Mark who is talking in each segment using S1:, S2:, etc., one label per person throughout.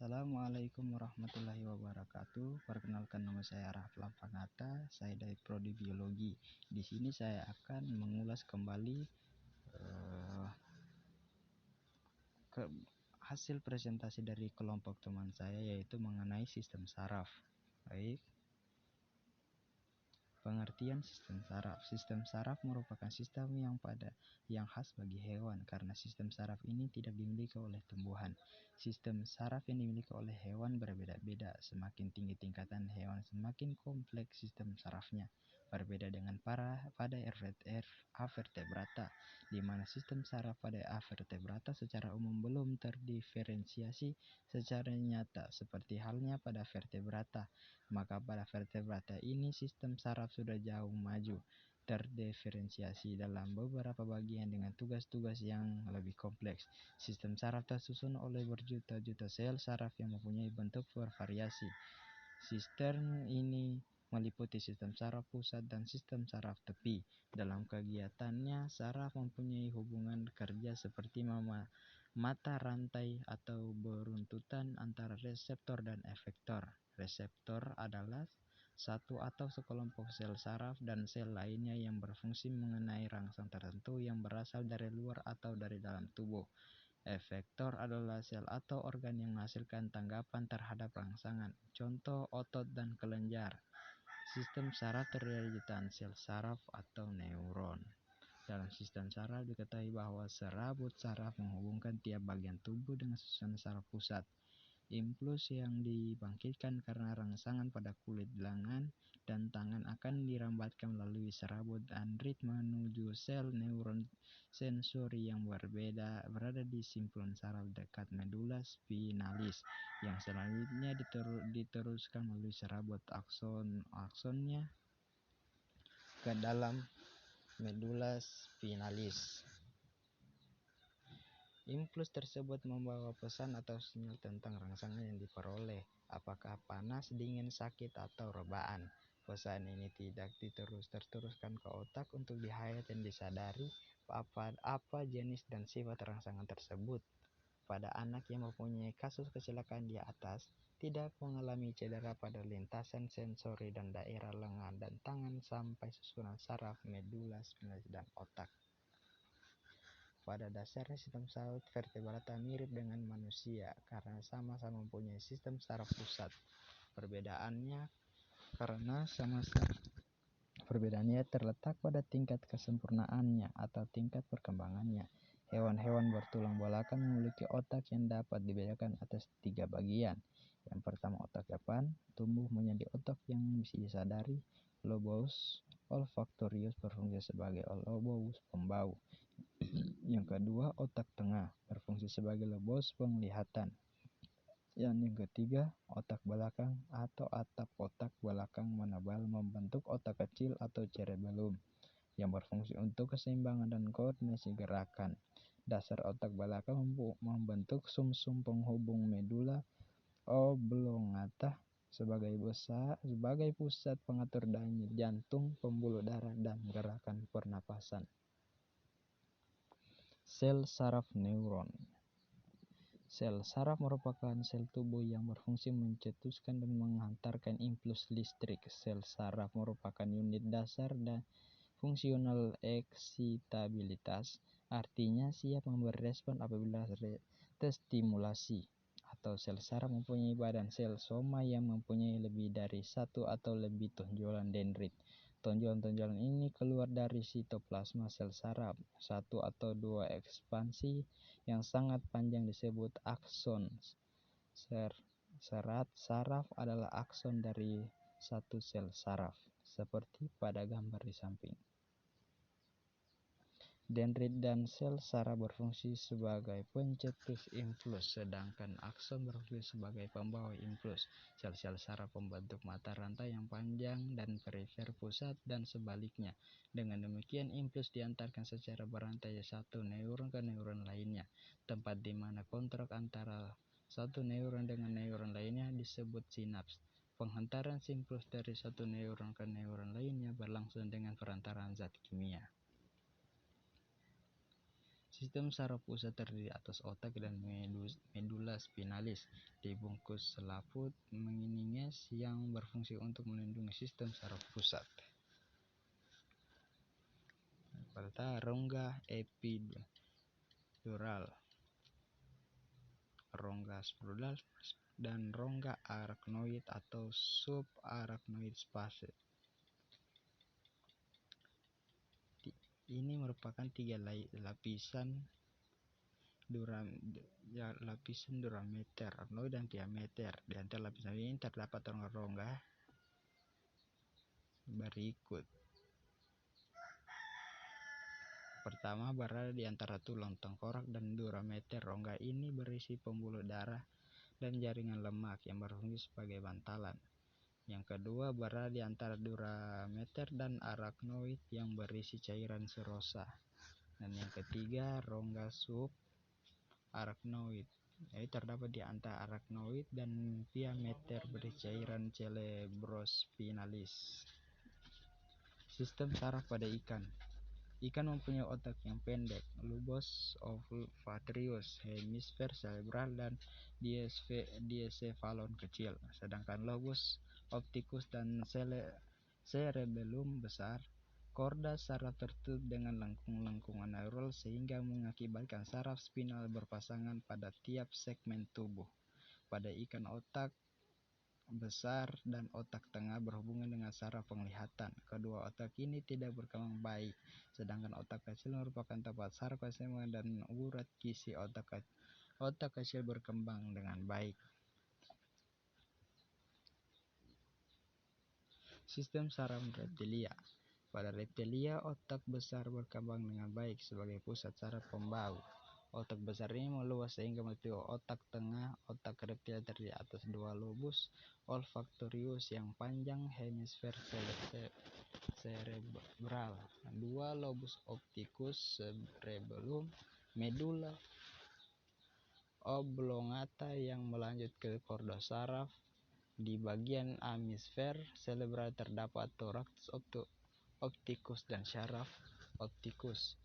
S1: Assalamualaikum warahmatullahi wabarakatuh. Perkenalkan, nama saya Raflan Pangata. Saya dari Prodi Biologi. Di sini saya akan mengulas kembali hasil presentasi dari kelompok teman saya, yaitu mengenai sistem saraf. Baik. Pengertian sistem saraf. Sistem saraf merupakan sistem yang khas bagi hewan, karena sistem saraf ini tidak dimiliki oleh tumbuhan. Sistem saraf yang dimiliki oleh hewan berbeda-beda. Semakin tinggi tingkatan hewan, semakin kompleks sistem sarafnya. Berbeda dengan pada avertebrata, di mana sistem saraf pada avertebrata secara umum belum terdiferensiasi secara nyata, seperti halnya pada vertebrata. Maka pada vertebrata ini sistem saraf sudah jauh maju, terdiferensiasi dalam beberapa bagian dengan tugas-tugas yang lebih kompleks. Sistem saraf tersusun oleh berjuta-juta sel saraf yang mempunyai bentuk bervariasi. Sistem ini meliputi sistem saraf pusat dan sistem saraf tepi. Dalam kegiatannya, saraf mempunyai hubungan kerja seperti mata rantai atau beruntutan antara reseptor dan efektor. Reseptor adalah satu atau sekelompok sel saraf dan sel lainnya yang berfungsi mengenai rangsang tertentu yang berasal dari luar atau dari dalam tubuh. Efektor adalah sel atau organ yang menghasilkan tanggapan terhadap rangsangan, contoh otot dan kelenjar. Sistem saraf terdiri dari sel saraf atau neuron. Dalam sistem saraf diketahui bahwa serabut saraf menghubungkan tiap bagian tubuh dengan susunan saraf pusat. Impuls yang dibangkitkan karena rangsangan pada kulit lengan dan tangan akan dirambatkan melalui serabut dendrit menuju sel neuron sensori yang berada di simpulan saraf dekat medula spinalis, yang selanjutnya diteruskan melalui serabut aksonnya ke dalam medula spinalis. Impuls tersebut membawa pesan atau sinyal tentang rangsangan yang diperoleh, apakah panas, dingin, sakit, atau rebahan. Pesan ini tidak terteruskan ke otak untuk dihayat dan disadari apa jenis dan sifat rangsangan tersebut. Pada anak yang mempunyai kasus kecelakaan di atas, tidak mengalami cedera pada lintasan sensori dan daerah lengan dan tangan sampai susunan saraf, medula spinalis, dan otak. Pada dasarnya sistem saraf vertebrata mirip dengan manusia karena sama-sama mempunyai sistem saraf pusat. Perbedaannya terletak pada tingkat kesempurnaannya atau tingkat perkembangannya. Hewan-hewan bertulang belakang memiliki otak yang dapat dibedakan atas 3 bagian. Yang pertama, otak depan tumbuh menjadi otak yang bisa disadari. Lobus olfaktorius berfungsi sebagai lobus pembau. Yang kedua, otak tengah berfungsi sebagai lobus penglihatan. Yang ketiga, otak belakang atau atap otak belakang menebal membentuk otak kecil atau cerebellum yang berfungsi untuk keseimbangan dan koordinasi gerakan. Dasar otak belakang membentuk sumsum penghubung medula oblongata sebagai pusat pengatur denyut jantung, pembuluh darah, dan gerakan pernapasan. Sel saraf neuron. Sel saraf merupakan sel tubuh yang berfungsi mencetuskan dan menghantarkan impuls listrik. Sel saraf merupakan unit dasar dan fungsional eksitabilitas, artinya siap memberi respon apabila terstimulasi. Atau sel saraf mempunyai badan sel soma yang mempunyai lebih dari satu atau lebih tonjolan dendrit. Tonjolan-tonjolan ini keluar dari sitoplasma sel saraf. Satu atau dua ekspansi yang sangat panjang disebut akson. Serat saraf adalah akson dari satu sel saraf, seperti pada gambar di samping. Dendrit dan sel saraf berfungsi sebagai pencetus impuls, sedangkan akson berfungsi sebagai pembawa impuls. Sel-sel saraf membentuk mata rantai yang panjang dan perifer pusat dan sebaliknya. Dengan demikian, impuls diantarkan secara berantai satu neuron ke neuron lainnya. Tempat di mana kontrak antara satu neuron dengan neuron lainnya disebut sinaps. Penghantaran impuls dari satu neuron ke neuron lainnya berlangsung dengan perantaraan zat kimia. Sistem saraf pusat terdiri atas otak dan medula spinalis, dibungkus selaput meninges yang berfungsi untuk melindungi sistem saraf pusat. Pertama, rongga epidural, rongga subdural, dan rongga arachnoid atau subarachnoid space. Ini merupakan tiga lapisan durameter, arachnoid, dan diameter. Di antara lapisan ini terdapat rongga-rongga berikut. Pertama, berada di antara tulang tengkorak dan durameter. Rongga ini berisi pembuluh darah dan jaringan lemak yang berfungsi sebagai bantalan. Yang kedua, berada di antara durameter dan arachnoid yang berisi cairan serosa. Dan yang ketiga, rongga subarachnoid. Ini terdapat di antara arachnoid dan diameter berisi cairan cerebrospinalis. Sistem saraf pada ikan. Ikan mempunyai otak yang pendek, lobus olfactorius, hemisfer cerebral, dan diencephalon kecil, sedangkan lobus opticus dan cerebellum besar. Korda saraf tertutup dengan lengkung-lengkungan neural sehingga mengakibatkan saraf spinal berpasangan pada tiap segmen tubuh. Pada ikan, otak besar dan otak tengah berhubungan dengan saraf penglihatan. Kedua otak ini tidak berkembang baik, sedangkan otak kecil merupakan tempat saraf keseimbangan dan urat gizi otak kecil berkembang dengan baik. Sistem saraf reptilia. Pada reptilia, otak besar berkembang dengan baik sebagai pusat saraf pembau. Otak besar ini meluas sehingga meliputi otak tengah. Otak reptilia terdiri atas dua lobus olfactorius yang panjang, hemisfer cerebral, dua lobus opticus, cerebellum, medula oblongata yang melanjut ke korda saraf. Di bagian hemisfer cerebral terdapat thorax opticus dan syaraf opticus,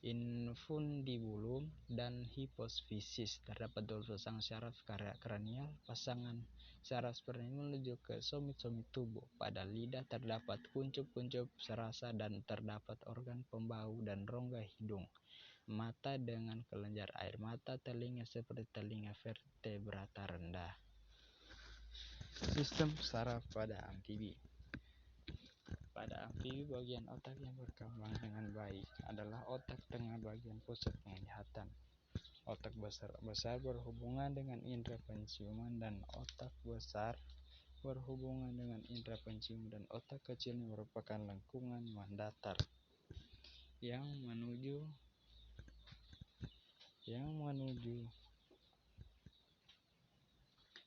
S1: infundibulum, dan hipofisis. Terdapat dua pasang syaraf kranial. Pasangan syaraf seperti ini menuju ke somit-somit tubuh. Pada lidah terdapat kuncup-kuncup serasa dan terdapat organ pembau dan rongga hidung. Mata dengan kelenjar air mata. Telinga seperti telinga vertebrata rendah. Sistem saraf pada amfibi. Pada amfibi, bagian otak yang berkembang dengan baik adalah otak tengah bagian pusat penglihatan. Otak besar berhubungan dengan indera penciuman dan otak besar berhubungan dengan indera penciuman, dan otak kecil merupakan lengkungan mandatar yang menuju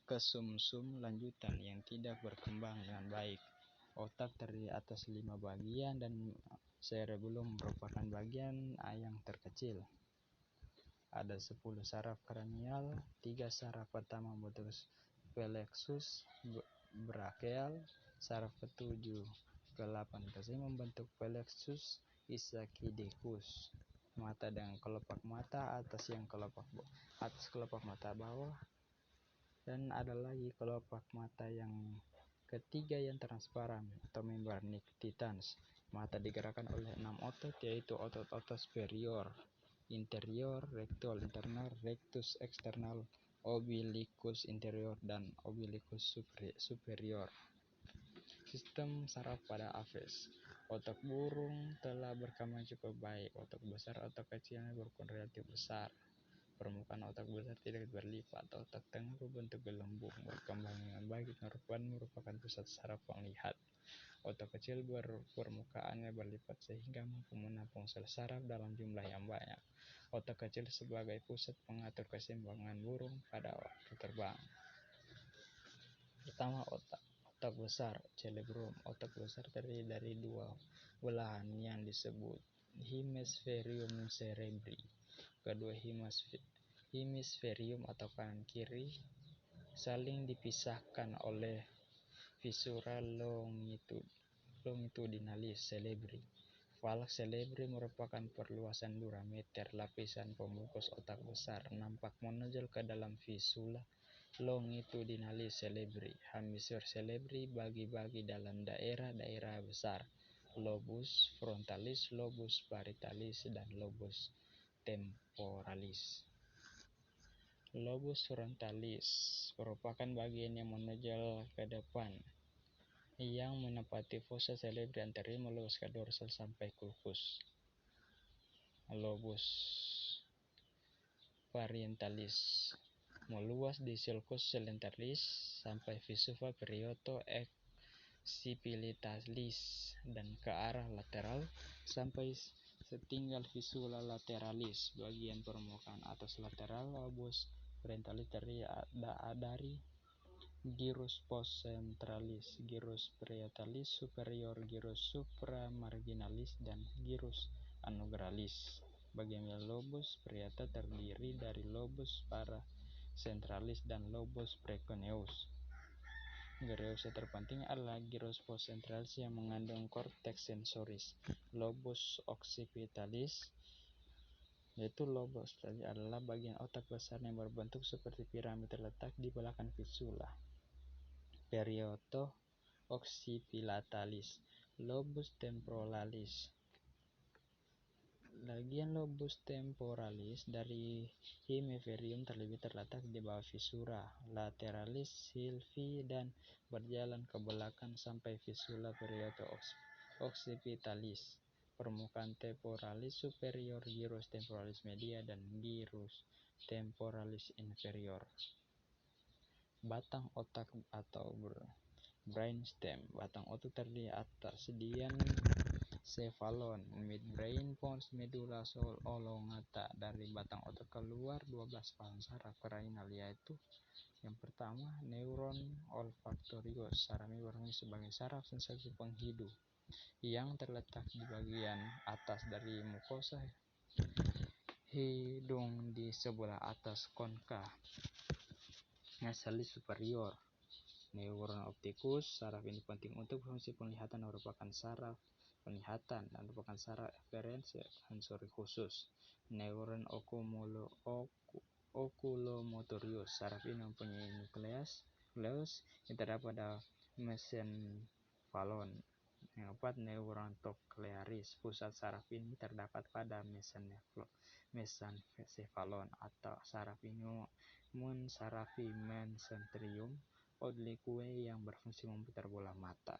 S1: ke sumsum lanjutan yang tidak berkembang dengan baik. Otak terdiri atas 5 bagian dan cerebellum merupakan bagian yang terkecil. Ada 10 saraf kranial. 3 saraf pertama membentuk plexus brachial, saraf ke-7 ke-8 ke-9 membentuk plexus ischiadicus. Mata dengan kelopak mata atas yang kelopak mata bawah, dan ada lagi kelopak mata yang ketiga yang transparan atau membran nictitans. Mata digerakkan oleh 6 otot, yaitu otot superior, interior, rectus internal, rectus external, obliquus interior, dan obliquus superior. Sistem saraf pada aves. Otak burung telah berkembang cukup baik. Otak besar, otak kecilnya berukuran relatif besar. Permukaan otak besar tidak berlipat. Otak tengah berbentuk gelembung, berkembang dengan baik, merupakan pusat saraf penglihat. Otak kecil permukaannya berlipat sehingga mampu menampung sel saraf dalam jumlah yang banyak. Otak kecil sebagai pusat pengatur keseimbangan burung pada waktu terbang. Pertama, otak besar, cerebrum. Otak besar terdiri dari dua belahan yang disebut hemispherium cerebri. Kedua hemispherium atau kanan kiri saling dipisahkan oleh fissura longitudinalis cerebri. Valgus cerebri merupakan perluasan durameter lapisan pembungkus otak besar, nampak menonjol ke dalam visula longitudinalis cerebri. Hemisfer cerebri bagi-bagi dalam daerah-daerah besar: lobus frontalis, lobus parietalis, dan lobus temporalis. Lobus frontalis merupakan bagian yang menonjol ke depan yang menempati fossa cerebri anterior meluas ke dorsal sampai sulcus. Lobus parietalis meluas di sulcus lateralis sampai visula perioto occipitalis dan ke arah lateral sampai setinggal visula lateralis. Bagian permukaan atas lateral lobus parietalis terdiri dari gyrus postcentralis, gyrus parietalis superior, gyrus supramarginalis, dan gyrus anugralis. Bagian lobus parietal terdiri dari lobus paracentralis dan lobus precuneus. Gyrus terpenting adalah gyrus postcentralis yang mengandung cortex sensoris. Lobus occipitalis, yaitu lobus adalah bagian otak besar yang berbentuk seperti piramid terletak di belakang visula. Perioto occipitalis. Lobus temporalis. Bagian lobus temporalis dari hemisferium terletak di bawah visura lateralis sylvie dan berjalan ke belakang sampai visula perioto occipitalis. Permukaan temporalis superior, gyrus temporalis media, dan gyrus temporalis inferior. Batang otak atau brainstem. Batang otak terdiri atas diencephalon, midbrain, pons, medulla oblongata. Dari batang otak keluar 12 palang saraf cranial, yaitu yang pertama neuron olfaktorius. Saraf ini berfungsi sebagai saraf sensasi penghidup yang terletak di bagian atas dari mukosa hidung di sebelah atas konka nasalis superior. Neuron opticus. Saraf ini penting untuk fungsi penglihatan dan merupakan saraf penglihatan dan merupakan saraf referensi sensori khusus. Neuron oculomotorius. Saraf ini mempunyai nukleus yang terdapat pada mesencephalon. Yang keempat, neuron cochlearis. Pusat saraf ini terdapat pada mesencephalon atau saraf ini mensarafi mesenterium oblique yang berfungsi memutar bola mata.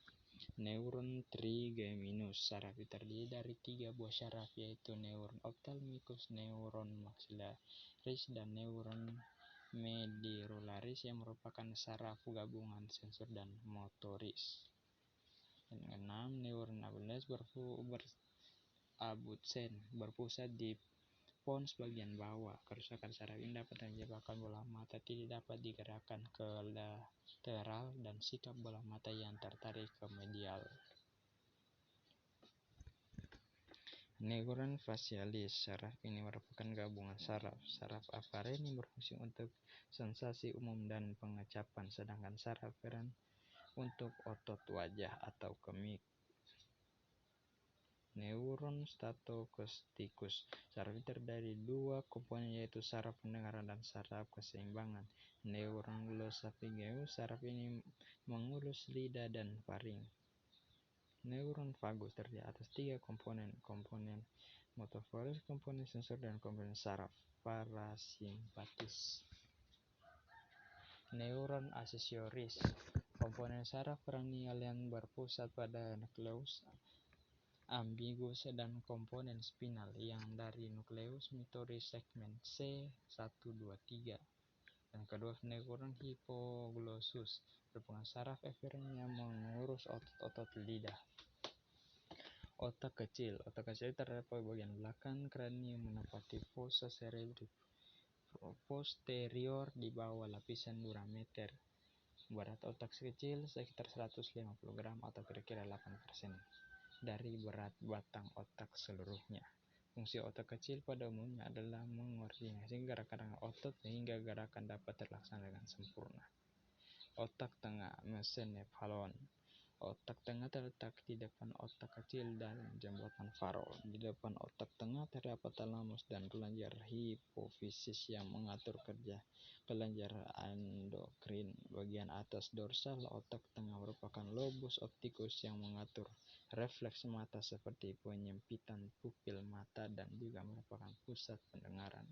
S1: Neuron trigeminus. Saraf itu terdiri dari 3 buah saraf, yaitu neuron ophthalmicus, neuron maxillaris, dan neuron medullaris yang merupakan saraf gabungan sensor dan motoris. Yang keenam, neuron abducens berpusat di pons bagian bawah. Kerusakan saraf ini dapat menyebabkan bola mata tidak dapat digerakkan ke lateral dan sikap bola mata yang tertarik ke medial. Neuron facialis. Saraf ini merupakan gabungan saraf aferen yang berfungsi untuk sensasi umum dan pengecapan, sedangkan saraf aferen untuk otot wajah atau kemik. Neuron statocasticus. Saraf ini terdiri dari 2 komponen, yaitu saraf pendengaran dan saraf keseimbangan. Neuron glosopharyngeus. Saraf ini mengurus lidah dan faring. Neuron vagus terdiri atas 3 komponen motorik, komponen sensor, dan komponen saraf parasimpatis. Neuron accessoris. Komponen saraf cranial yang berpusat pada nukleus ambiguus dan komponen spinal yang dari nukleus motoris segmen C123. Dan kedua, neuron hipoglossus merupakan saraf eferen yang mengurus otot-otot lidah. Otak kecil. Otak kecil terdapat bagian belakang kranium menempati fossa cerebri posterior di bawah lapisan durameter. Berat otak kecil sekitar 150 gram atau kira-kira 8% dari berat batang otak seluruhnya. Fungsi otak kecil pada umumnya adalah mengordinasi gerakan otot sehingga gerakan dapat terlaksana dengan sempurna. Otak tengah mesencephalon. Otak tengah terletak di depan otak kecil dan jembatan farol. Di depan otak tengah terdapat talamus dan kelenjar hipofisis yang mengatur kerja kelenjar endokrin. Bagian atas dorsal otak tengah merupakan lobus optikus yang mengatur refleks mata seperti penyempitan pupil mata dan juga merupakan pusat pendengaran.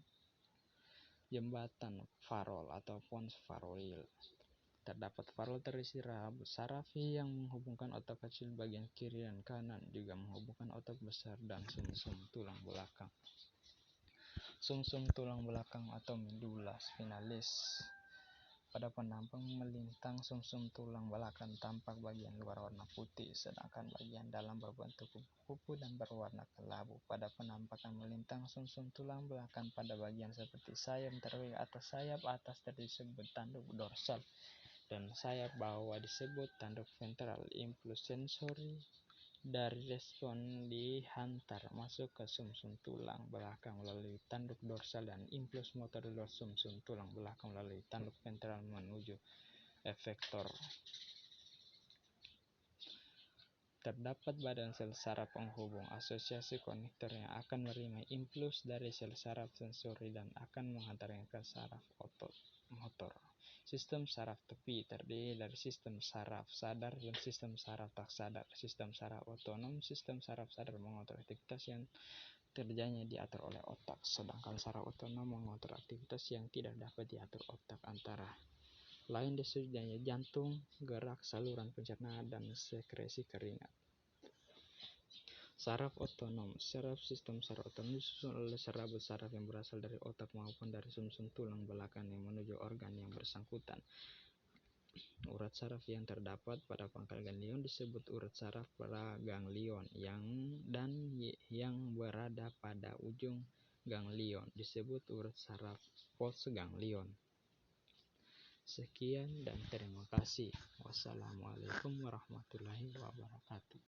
S1: Jembatan farol atau pons faroil. Terdapat farol terisi rambut saraf yang menghubungkan otak kecil bagian kiri dan kanan, juga menghubungkan otak besar dan sumsum tulang belakang. Sumsum tulang belakang atau medulla spinalis. Pada penampang melintang sumsum tulang belakang tampak bagian luar warna putih, sedangkan bagian dalam berbentuk kupu-kupu dan berwarna kelabu. Pada penampakan melintang sumsum tulang belakang pada bagian seperti sayap terwing atas sayap atas disebut tanduk dorsal dan sayap bawah disebut tanduk ventral. Impuls sensori dari respon dihantar masuk ke sumsum tulang belakang melalui tanduk dorsal dan impuls motor dari sumsum tulang belakang melalui tanduk ventral menuju efektor. Terdapat badan sel saraf penghubung asosiasi konektor yang akan menerima impuls dari sel saraf sensori dan akan menghantarnya ke saraf otot motor. Sistem saraf tepi terdiri dari sistem saraf sadar dan sistem saraf tak sadar. Sistem saraf otonom, sistem saraf sadar mengatur aktivitas yang kerjanya diatur oleh otak, sedangkan saraf otonom mengatur aktivitas yang tidak dapat diatur otak, antara lain disebutnya jantung, gerak, saluran pencernaan, dan sekresi keringat. Saraf otonom. Sistem saraf otonom disusun oleh serabut saraf yang berasal dari otak maupun dari sumsum tulang belakang yang menuju organ yang bersangkutan. Urat saraf yang terdapat pada pangkal ganglion disebut urat saraf praganglion yang berada pada ujung ganglion disebut urat saraf postganglion. Sekian dan terima kasih. Wassalamualaikum warahmatullahi wabarakatuh.